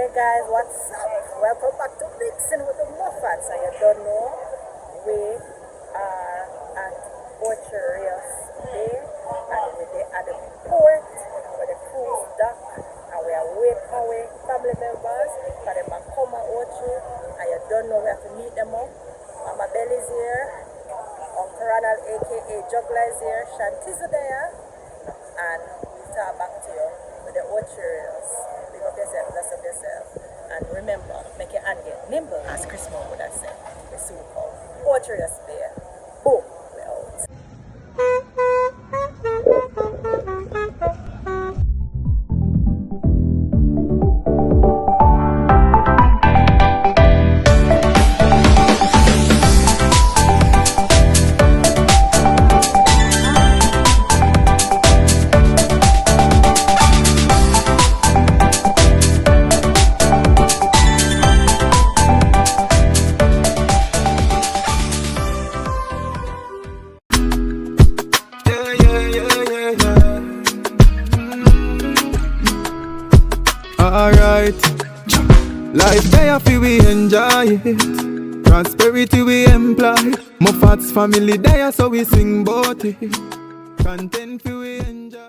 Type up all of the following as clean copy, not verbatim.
Hey guys, what's up? Welcome back to Mixing with the Muffats. And you don't know, we are at Ocho Rios Pier, and we're at the port with the cruise dock, and we are waiting for our family members for them to come at Ocho, and you don't know, we have to meet them up. Mama Belly's here, Uncle Ronald aka Juggler is here, Shanti's there, and we'll talk back to you with the Ocho Rios. Pick up yourself, bless up yourself. And remember, make your hand get nimble, as Chris Moore would have said. We soon come. Ocho Rios Pier. Boom. We're out. Alright, life there for we enjoy it. Prosperity we employ. Muffat's family there so we sing about it. Content for we enjoy.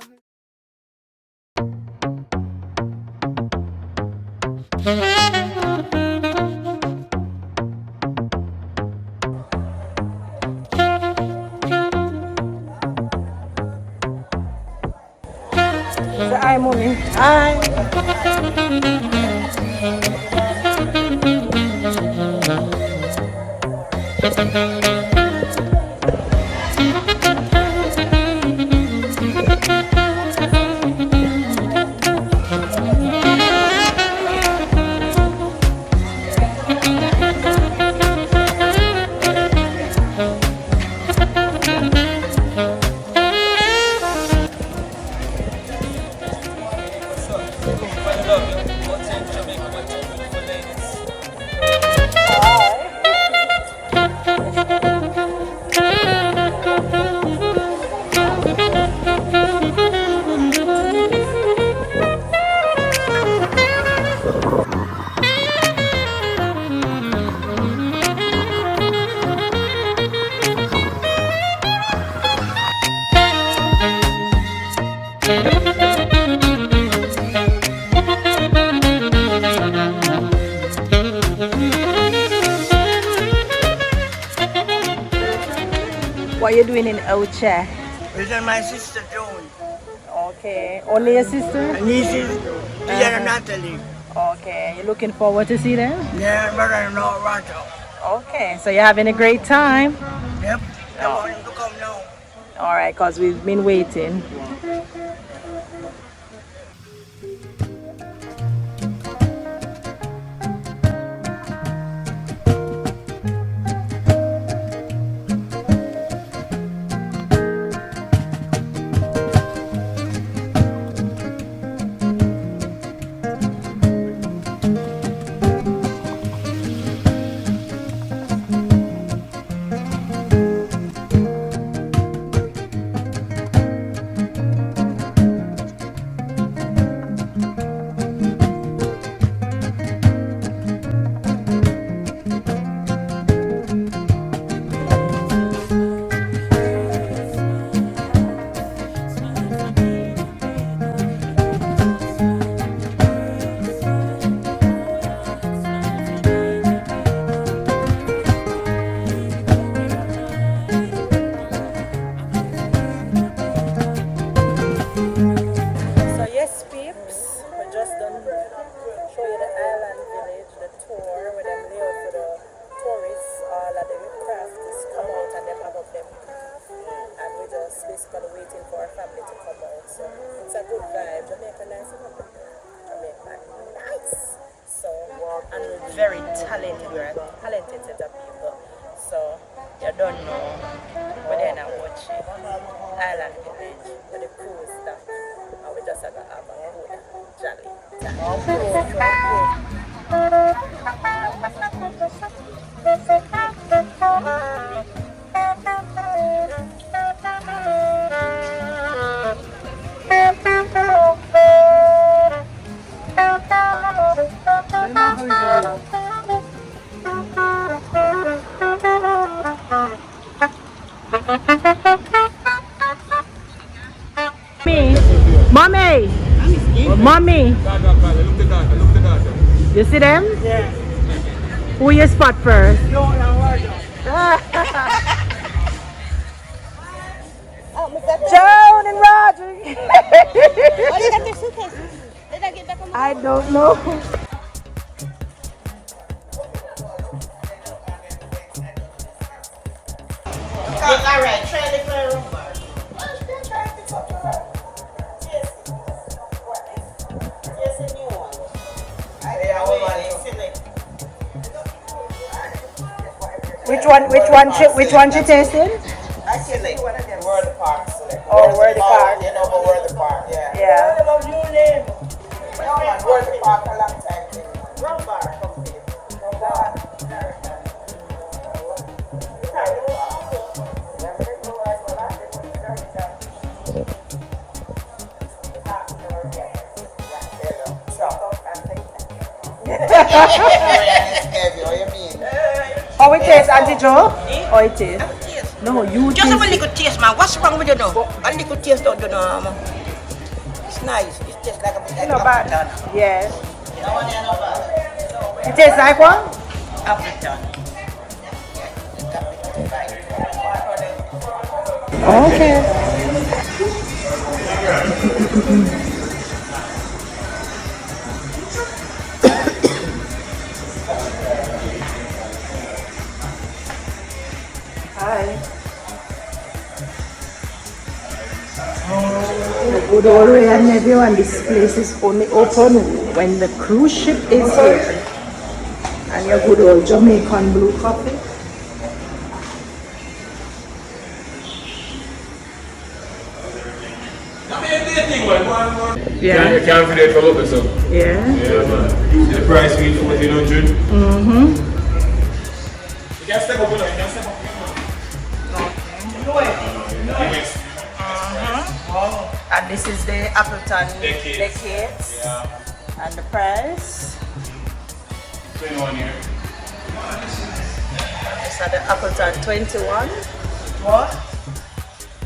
So, hi, mommy. Hi. What are you doing in Ocho? Visit my sister Joan. Okay. Only your sister? And nieces, Diana Natalie. Okay. You looking forward to see them? Yeah, brother-in-law Roger. Okay. So you're having a great time? Yep. I want him to come now. All right, because we've been waiting. Basically waiting for our family to come out. So it's a good vibe. Jamaica nice, Jamaica nice. So and we're very talented. We're a talented set of people. So you don't know, we're there now watching Island Village with the cruise stuff, and we just have to have a good jolly time. Mommy! Mommy! You see them? Yeah. Who you spot first? Joan and Roger. Joan and Roger! Oh, they got their suitcases. Did I get back on the I don't know. All right, try the clear room. Which one she tasting? I select. Where the park select. Oh, where the park? You know, but where the park, yeah. Yeah. I love you, name. No, man, where the park a long time. Rum bar, come here. Rum bar. How it tastes, Auntie Joe? How it tastes? No, you Just have a taste little taste, man. What's wrong with you now? A little taste don't do no, man. It's nice. It tastes like a bit like not bad. Appleton. Yes. No one here, no bad. It tastes like what? Appleton. Okay. Hi. Good old way and everyone, this place is only open when the cruise ship is here. And your good old Jamaican blue coffee. Yeah. You can't feel it for look so. Yeah. Yeah, man. The price we 1400. Mm-hmm. You can step up, you can step up. And this is the Appleton Decades. decades. Yeah. And the price. 21 here. These are the Appleton 21. What?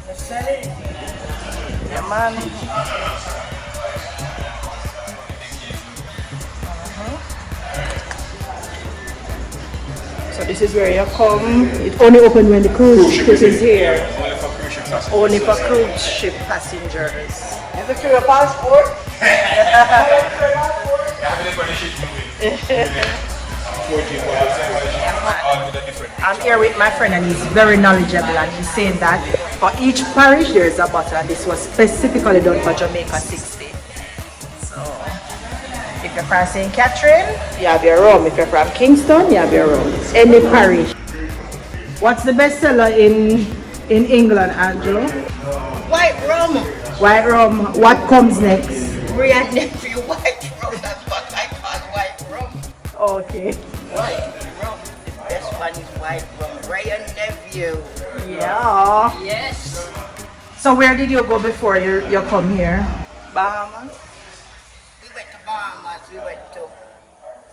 You sell it? Yeah, man. So this is where you come. It only open when the cruise ship is here. Only for cruise ship passengers. Only for cruise ship passengers. Is it for your passport? Yeah, but for the ship moving. 14 all with a different. I'm here with my friend and he's very knowledgeable and he's saying that for each parish there is a bottle and this was specifically done for Jamaica 60. So if you're from St. Catherine, you have your rum. If you're from Kingston, you have your rum. Any parish. What's the best seller in England, Angelo? White rum. White rum. What comes next? Brian nephew, white rum. That's what I call white rum. Okay. White rum. The best one is white rum. Brian nephew. Yeah. Yes. So where did you go before you come here? Bahamas. We went to Bahamas. We went to.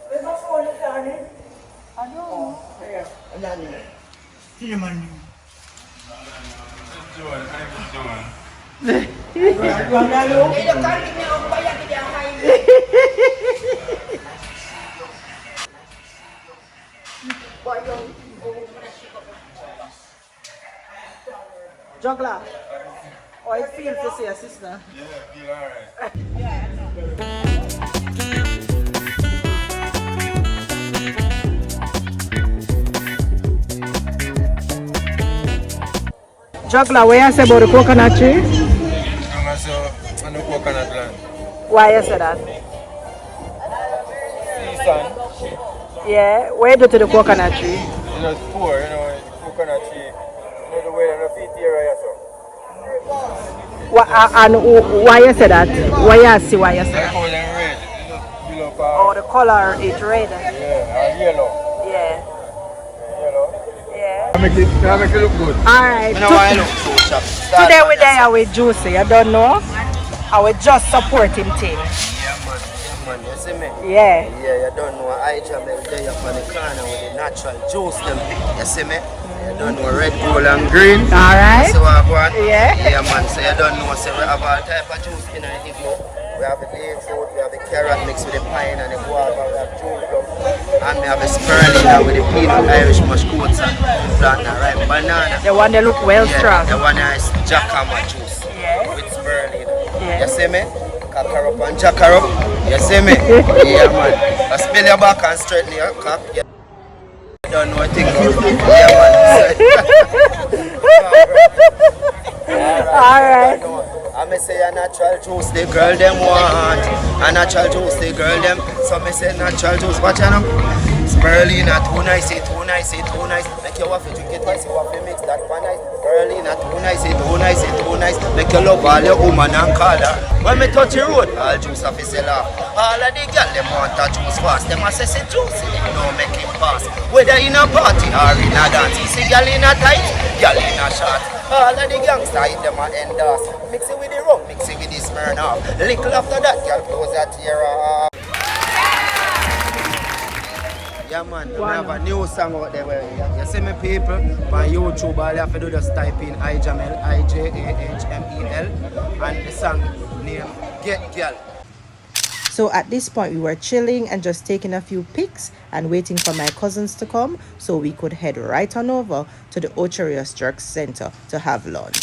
Where's my phone, darling? I don't know. Here. Anonymous. See your money. Juggler, how it feels to see your sister? Yeah, feel alright. Juggler, what you say about the coconut tree? I'm also on the coconut land. Why you say that? Season, Yeah, where you do to the coconut tree? you know, it's poor, you know, the coconut tree. You know the way that the feet here, so. And why you say that? Why you see why you say Like that? how they're red, you know, Oh, the color is red. yeah, and yellow. Yeah. Yellow. Yeah. Make it look good. Alright. I know why I look so sharp. Today we're there with Juicy, you don't know? I will just support him thing. Yeah, man. man, you see me? Yeah. Yeah, you don't know I Jamel there up on the corner with the natural juice them. You see me? You don't know red, gold and green. Alright. You see what I want? Yeah. Yeah man, so you don't know, so we have all type of juice in the igloo. We have the beetroot, we have the carrot mixed with the pine and the guava, we have June plum. And we have the spirulina with the peanut Irish mush oats and plant and ripe banana. The one that look well strong. The one is jacama juice with spirulina. You see me? Kakarop and jacarop. You see me? Yeah man. I spill your back and straighten your cock. You don't know what thing. Yeah man. Alright. I may say a natural juice the girl them want. A natural juice the girl them. So me say natural juice. Watch out now. Spirulina too nice, too nice, too nice. Make your waffle drink it twice, you waffle mix that one nice. Spirulina too nice, too nice, too nice. Make your love all your woman and call her. When me touch the road, all juice off is sell off. All of the girl them want that juice fast. Them a say juicy, them don't make it pass. Whether in a party or in a dance, you see girl in a tight, girl in a short. All of the gangsta hit them a endorse. Mix it with the rum, mix it with the Smirnoff. Little after that, girl close that tear off. Yeah man, we have a new song out there where you see me people on YouTube, all you have to do just type in iJamel, IJAHMEL, and the song name Get Girl. So at this point we were chilling and just taking a few pics and waiting for my cousins to come so we could head right on over to the Ocho Rios Jerk Center to have lunch.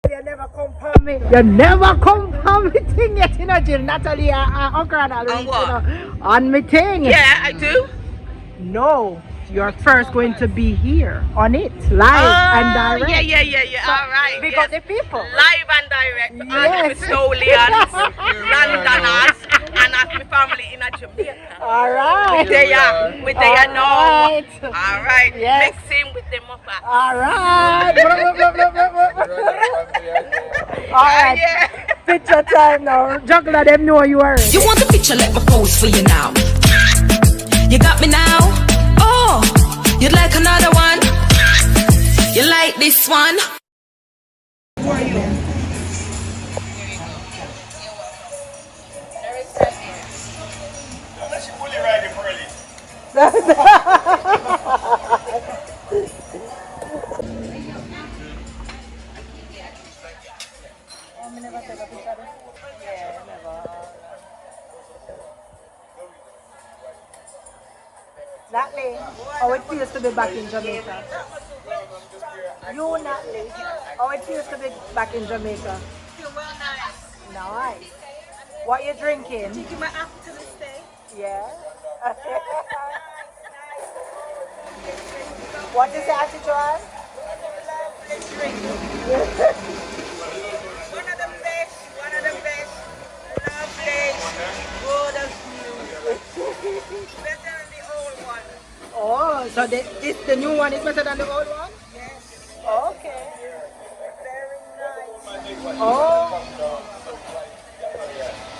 You never come for me. You never come for me thing yet, you know, Jill. Natalie, Uncle and all. On what? On me thing. Yeah, I do. No, you're first going to be here on it, live and direct. Yeah. All right. Because yes. the people. Live and direct. Yes. And Bristolians, Londoners, and at my family in Jamaica. All right. We there now. Right. All right. Yes. Mixing with the muffin. All right. All right. Yeah. Picture time now. Juggler them know you are. You want the picture? Let me pose for you now. You got me now. Oh, you'd like another one? You like this one? She fully riding for early. Natalie, how it feels to be back in Jamaica? You, Natalie, how it feels to be back in Jamaica? Feel well nice. Nice. What you drinking? Taking my afternoon stay. Yeah. What is that, Joanne? One of the best. Lovely. Good as new. Better than the old one. Oh, so the new one is better than the old one? Yes. Okay. Very nice. Oh.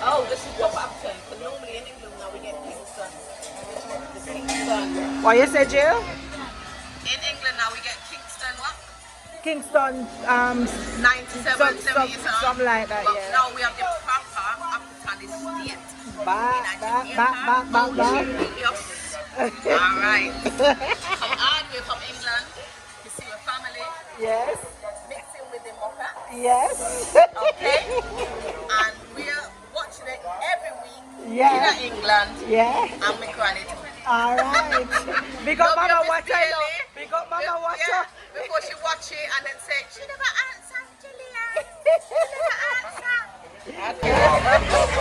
Oh, this is Pop Upton. Because normally in England now we get Kingston. The Kingston. What you say, Jill? In England now we get Kingston what? Kingston, 97, 70 something like that, but yeah. now we have the proper Upton estate. Back. Yes. Alright. Come all the way from England to see your family. Yes. Mixing with the mocha. Yes. Okay. And we're watching it every week Yeah. in England. Yeah. And we granny too. All right. Big up Love Mama you, Miss Watcher. Bailey. Big up Mama Yeah, Watcher. before she watch it and then say, she never answered Julia. She never answered.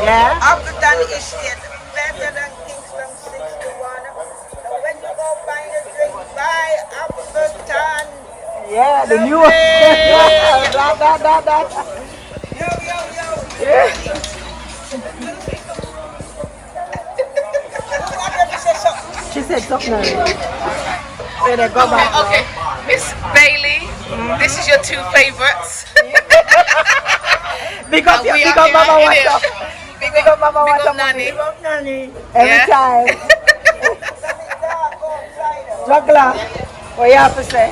Yeah. Upton Estate, better than Kingston 61. So when you go buy a drink, buy Upton. Yeah, the new one. that. Yo. Yeah. She said something already. So they go back. Okay. Miss Bailey, this is your two favorites. Because we big are up Mama in it. Watcher. Big up Mama big Watcher. up Nanny. Big up Nanny. Every Yeah. time. Juggler, what you have to say?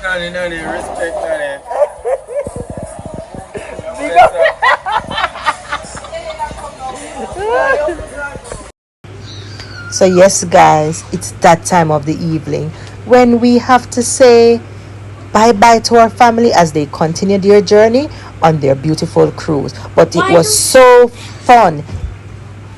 Nanny, respect Nanny. Big So yes guys, it's that time of the evening when we have to say bye-bye to our family as they continue their journey on their beautiful cruise. But it was so fun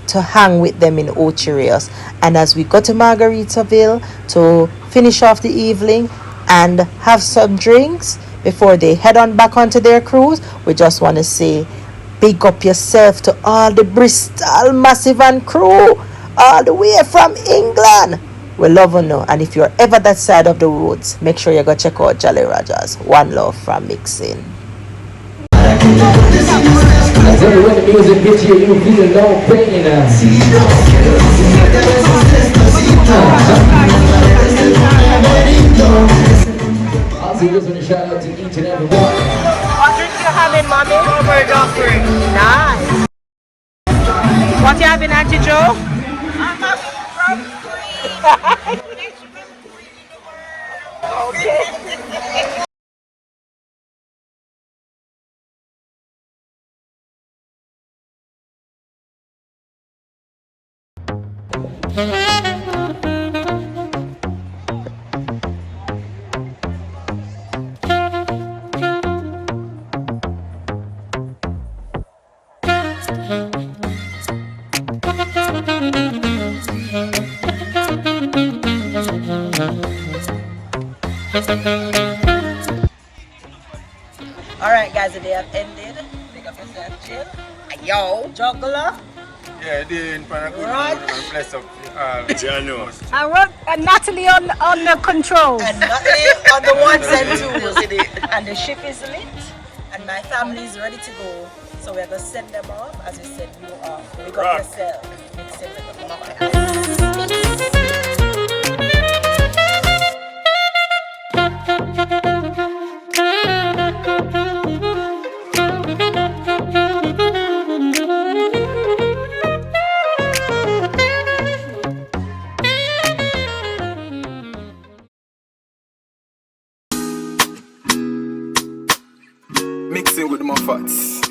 to hang with them in Ocho Rios. And as we go to Margarita Ville to finish off the evening and have some drinks before they head on back onto their cruise, we just want to say big up yourself to all the Bristol Massive and crew all the way from England. We love you know. And if you're ever that side of the roads, make sure you go check out Jolly Rogers. One love from Mixing. I tell you when the music gets you, you feel no pain. I'll see this one, shout out to each and every one. What drink you having, mommy? Strawberry daiquiri. Nice. What you having, Auntie Joe? I'm a from Queen. Okay. Alright guys, the day have ended. Pick up yourself, chill. Yo, juggler. Yeah, they in Panagonia. Right. And bless up. Yeah, I know. I wrote Natalie on the control. And nothing on the ones and twos. And the ship is lit. And my family is ready to go. So we're going to send them off as we send you off. Pick up yourself. Mix it with the mother. Mixing with my fats.